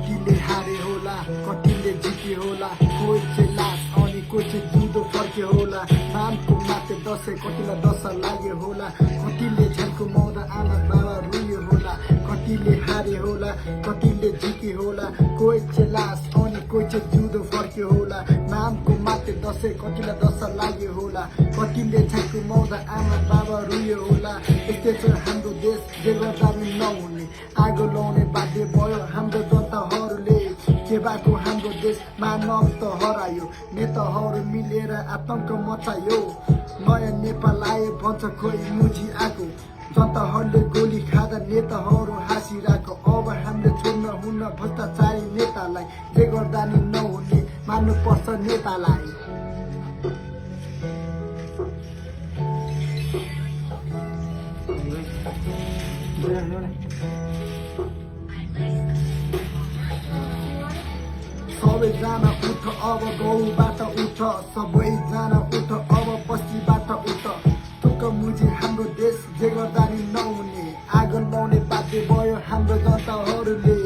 कतिले हारे होला कतिले जिते होला कोही चाहिँ लास अनि कोही चाहिँ जिउँदो फर्के होला नामको माते दसैँ कतिलाई दशा लाग्यो होला कतिले झ्यालको मौदा आमा बाबा रुयो होला कतिले हारे होला कतिले जिते होला कोही चाहिँ लास अनि कोही चाहिँ जिउँदो फर्के होला नामको माते दसैँ कतिलाई दशा लाग्यो होला कतिले झ्यालको मौदा आमा बाबा रुयो होला यस्तै छ हाम्रो देश जे गर्दा पनि नहुने आगो लाउने बाध्य भयो हाम्रो जनताहरूले के भएको हाम्रो देश मानव त हरायो नेताहरू मिलेर आतंक मचायो नयाँ नेपाल आए भन्छ खोइ मुजी आएको जनताहरूले गोली खाँदा नेताहरू हाँसिरहेको अब हामीले छोड्न हुन भ्रष्टाचारी नेतालाई जे गर्दा नि नहुने मान्नुपर्छ नेतालाई सबैजना उठ अब गाउँबाट उठ सबैजना उठ अब बस्तीबाट उठ टुक्क मुजी हाम्रो देश जे गर्दा नि नहुने आगो लाउने बाध्य भयो हाम्रो जनताहरूले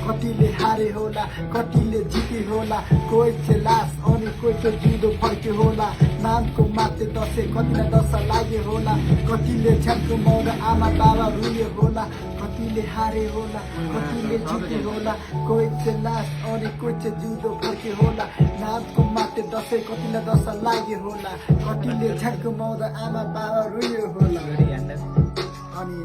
कतिले हारे होला कतिले जिते होला कोही चाहिँ लास अनि कोही चाहिँ जिउँदो फर्के होला नामको माते दसैँ कतिलाई दशा लाग्यो होला कतिले झ्यालको मौदा आमा बाबा रुयो होला कतिले हारे होला कतिले जिते होला कोही चाहिँ लास अनि कोही चाहिँ जिउँदो फर्के होला नामको माते दसैँ कतिलाई दशा लाग्यो होला कतिले झ्यालको मौदा आमा बाबा रुयो होला अनि